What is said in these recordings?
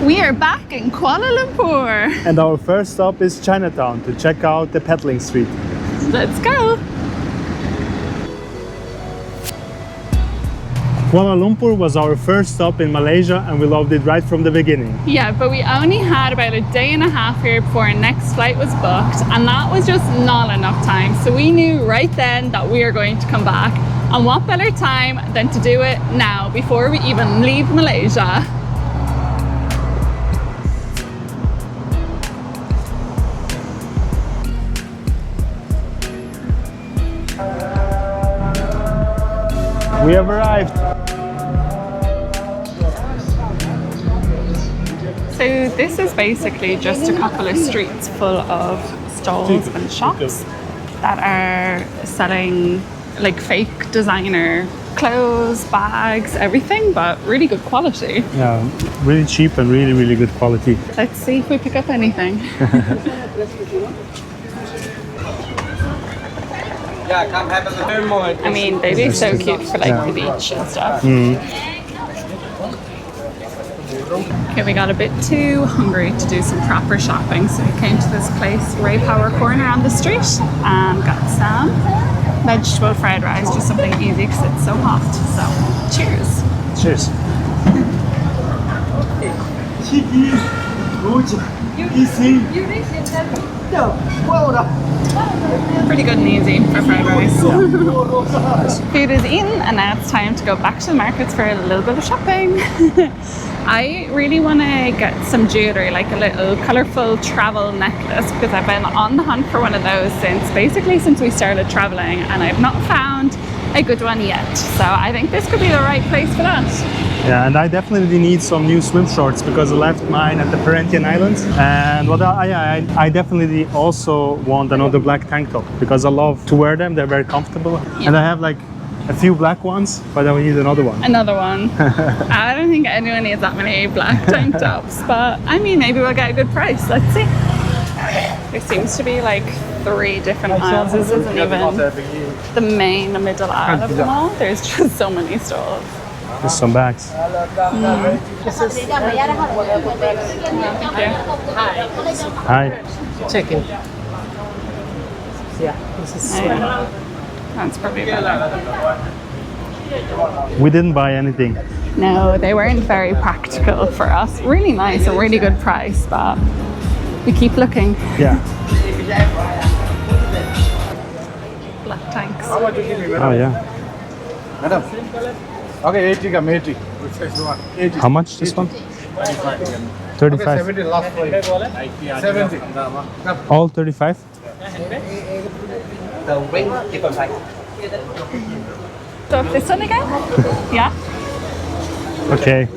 We are back in Kuala Lumpur. And our first stop is Chinatown to check out the peddling street. Let's go. Kuala Lumpur was our first stop in Malaysia and we loved it right from the beginning. Yeah, but we only had about a day and a half here before our next flight was booked, and that was just not enough time. So we knew right then that we are going to come back. And what better time than to do it now before we even leave Malaysia? We have arrived. So this is basically just a couple of streets full of stalls and shops that are selling like fake designer clothes, bags, everything, but really good quality. Yeah, really cheap and really good quality. Let's see if we pick up anything. I mean, they'd be so cute for like the beach and stuff. Okay, we got a bit too hungry to do some proper shopping, so we came to this place, Ray Power Corner on the street, and got some vegetable fried rice, just something easy because it's so hot. So, cheers. Cheers. Pretty good and easy for fried rice. Food is eaten, and now it's time to go back to the markets for a little bit of shopping. I really want to get some jewellery, like a little colourful travel necklace, because I've been on the hunt for one of those since we started travelling, and I've not found a good one yet. So I think this could be the right place for that. Yeah, and I definitely need some new swim shorts because I left mine at the Perhentian Islands. And what I definitely also want another black tank top because I love to wear them. They're very comfortable. Yeah. And I have like a few black ones, but then we need another one. Another one. I don't think anyone needs that many black tank tops, but I mean, maybe we'll get a good price. Let's see. There seems to be like 3 different aisles. This isn't even the main middle aisle of them all. There's just so many stalls. There's some bags. Hi. Chicken. Yeah, this is That's probably better. We didn't buy anything. No, they weren't very practical for us. Really nice, a really good price, but we keep looking. Yeah. Black tanks. Oh yeah. Madam. Okay, 80 come 80. How much this one? 35. 70 last price. 70. All 35? the ring different price. So this one again? Yeah. Okay.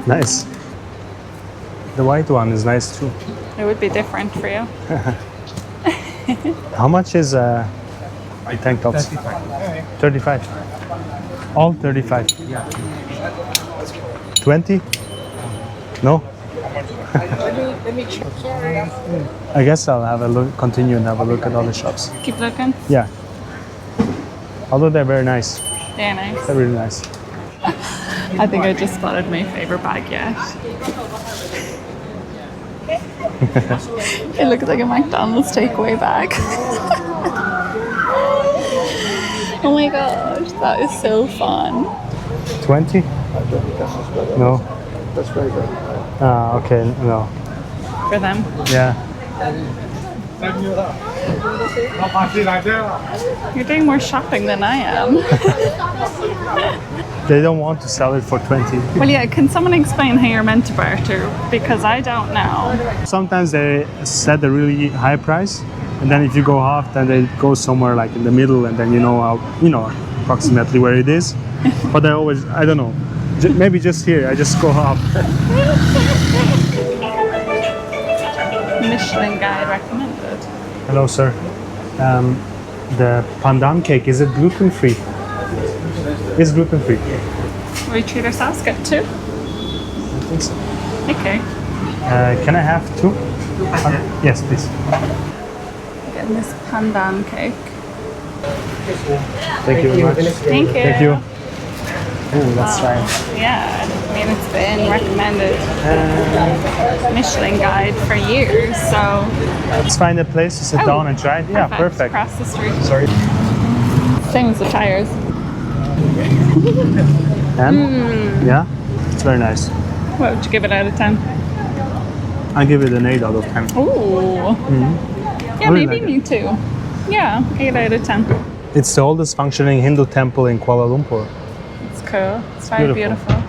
Nice. The white one is nice too. It would be different for you. How much is the tank tops? 35. All 35. 20? No? Let me check. I guess I'll have a look, continue and have a look at all the shops. Keep looking. Yeah. Although they're very nice. They're nice. They're really nice. I think I just spotted my favorite bag yet. It looks like a McDonald's takeaway bag. Oh my gosh, that is so fun. 20? No. That's very good. Ah, okay, no. For them. Yeah. You're doing more shopping than I am. They don't want to sell it for 20. Well, yeah, can someone explain how you're meant to barter? Because I don't know. Sometimes they set a really high price, and then if you go half, then they go somewhere like in the middle, and then you know how, approximately where it is. But I don't know. Maybe just here, I just go half. Michelin guide recommended. Hello, sir. The pandan cake, is it gluten-free? It's gluten-free. We treat ourselves good too. I think so. Okay. Can I have 2? Yes, please. Getting this pandan cake. Thank you very much. Thank you. Thank you. Ooh, that's fine. Yeah, I mean, it's been recommended Michelin guide for years, so Let's find a place to sit down and try it. Yeah, perfect. Across the street. Sorry. Same as the tires. And? Yeah, it's very nice. What would you give it out of 10? I give it an 8 out of 10. Ooh. Yeah, Really maybe like me too. Yeah, 8 out of 10. It's the oldest functioning Hindu temple in Kuala Lumpur. It's cool. It's very Beautiful. beautiful.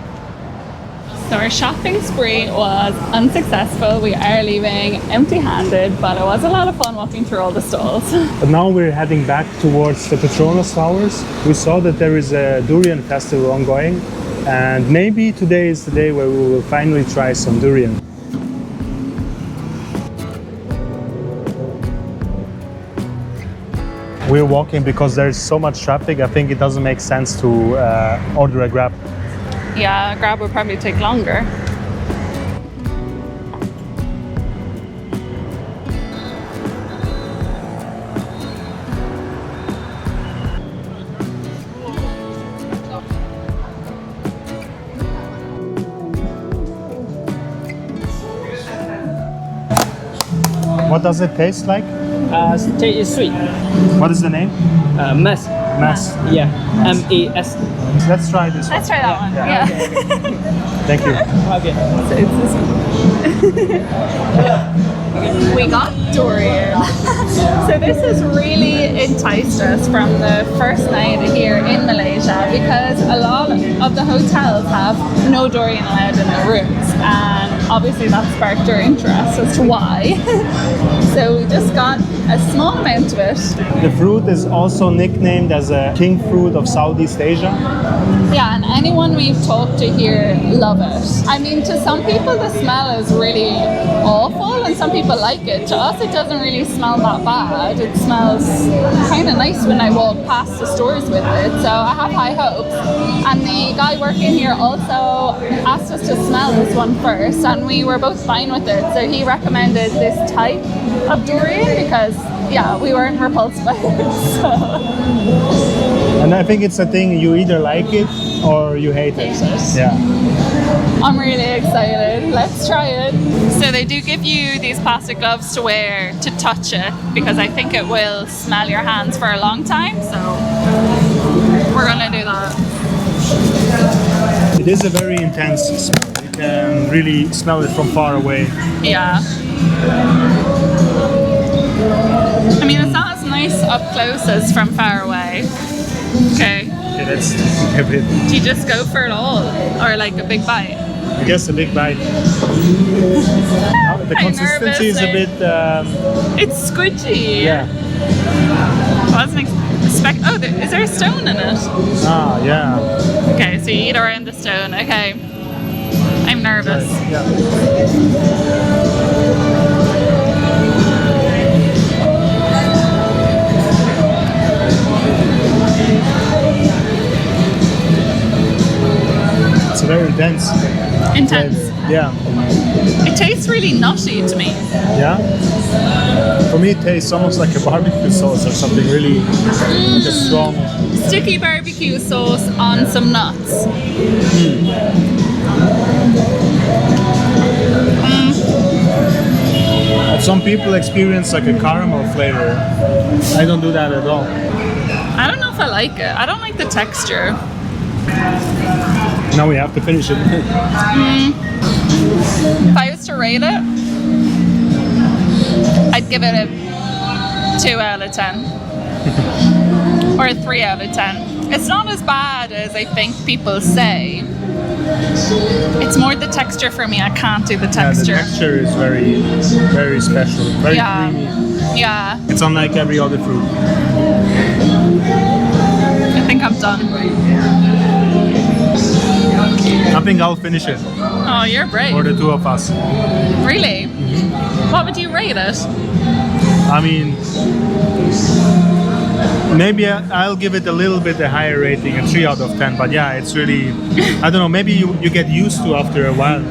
So our shopping spree was unsuccessful. We are leaving empty-handed, but it was a lot of fun walking through all the stalls. But now we're heading back towards the Petronas Towers. We saw that there is a Durian festival ongoing, and maybe today is the day where we will finally try some Durian. We're walking because there's so much traffic. I think it doesn't make sense to order a Grab. Yeah, Grab would probably take longer. What does it taste like? It's sweet. What is the name? Mess. Mass. Yeah. M-A-S. Let's try this one. Let's try that one. Yeah. Thank you. Okay. So it's this one. We got Dorian. So this has really enticed us from the first night here in Malaysia, because a lot of the hotels have no Dorian allowed in their rooms, and obviously that sparked our interest as to why. So we just got a small amount of it. The fruit is also nicknamed as a king fruit of Southeast Asia. Yeah, and anyone we've talked to here love it. I mean, to some people the smell is really awful, and some people like it. To us, it doesn't really smell that bad. It smells kind of nice when I walk past the stores with it, so I have high hopes. And the guy working here also asked us to smell this one first, and we were both fine with it. So he recommended this type of durian because, yeah, we weren't repulsed by it. So. And I think it's a thing, you either like it or you hate it. Yeah. I'm really excited. Let's try it. So they do give you these plastic gloves to wear to touch it, because I think it will smell your hands for a long time. So we're gonna do that. It is a very intense smell. You can really smell it from far away. Yeah. I mean, it's not as nice up close as from far away. Okay. Okay, let's give it. Do you just go for it all, or like a big bite? I guess a big bite. The I'm consistency is a bit. It's squidgy. Yeah. I wasn't expect. Oh, is there a stone in it? Ah, yeah. Okay, so you eat around the stone. Okay. I'm nervous. Yeah. It's very dense. Intense. Yeah. It tastes really nutty to me. Yeah. For me, it tastes almost like a barbecue sauce or something really like a strong. Sticky barbecue sauce on some nuts. But some people experience like a caramel flavor. I don't do that at all. I don't know if I like it. I don't like the texture. Now we have to finish it. If I was to rate it, I'd give it a 2 out of 10. Or a 3 out of 10. It's not as bad as I think people say. It's more the texture for me. I can't do the texture. Yeah, the texture is very, very special. Very creamy. Yeah. It's unlike every other fruit. I think I'm done. I think I'll finish it. Oh, you're brave. For the two of us. Really? What would you rate it? I mean, maybe I'll give it a little bit a higher rating, a 3 out of 10. But yeah, it's really, I don't know, maybe you get used to after a while.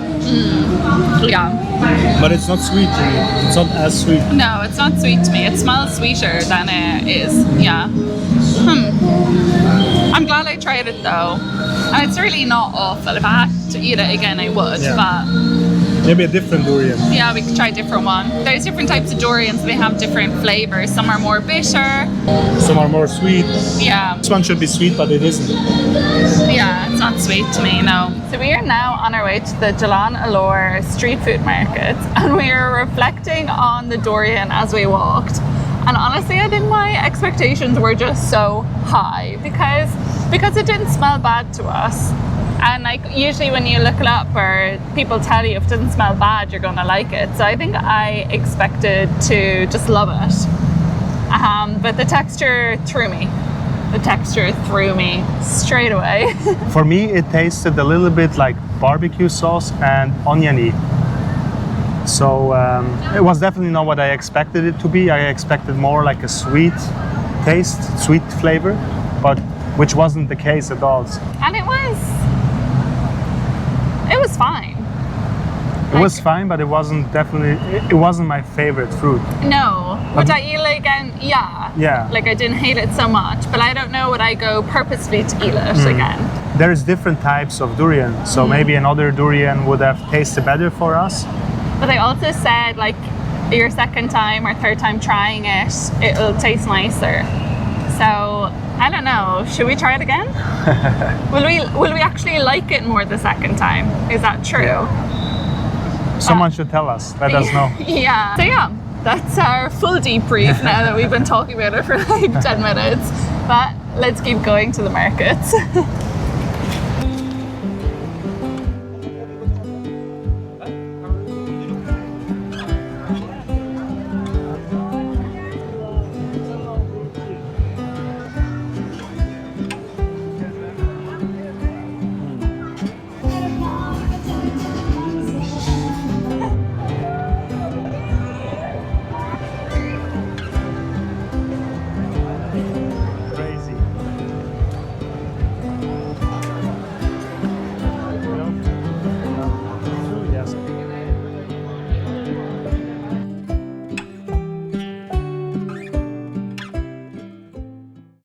Yeah. But it's not sweet to me. It's not as sweet. No, it's not sweet to me. It smells sweeter than it is. Yeah. I'm glad I tried it though. And it's really not awful. If I had to eat it again, I would. Yeah. But Maybe a different durian. yeah, we could try a different one. There's different types of durians. They have different flavors. Some are more bitter. Some are more sweet. Yeah. This one should be sweet, but it isn't. Yeah, it's not sweet to me, no. So we are now on our way to the Jalan Alor street food market, and we are reflecting on the durian as we walked. And honestly, I think my expectations were just so high because it didn't smell bad to us. And like usually when you look it up or people tell you if it doesn't smell bad, you're gonna like it. So I think I expected to just love it. But the texture threw me. The texture threw me straight away. For me, it tasted a little bit like barbecue sauce and oniony. So it was definitely not what I expected it to be. I expected more like a sweet taste, sweet flavor, but which wasn't the case at all. And it was fine. It was fine, but it wasn't my favorite fruit. No. Would I eat it again? Yeah. Yeah. Like I didn't hate it so much, but I don't know would I go purposely to eat it again. There's different types of durian, so maybe another durian would have tasted better for us. But they also said like your second time or third time trying it, it'll taste nicer. So I don't know. Should we try it again? Will we actually like it more the second time? Is that true? Someone should tell us. Let us know. Yeah. So yeah, that's our full debrief now that we've been talking about it for like 10 minutes. But let's keep going to the markets.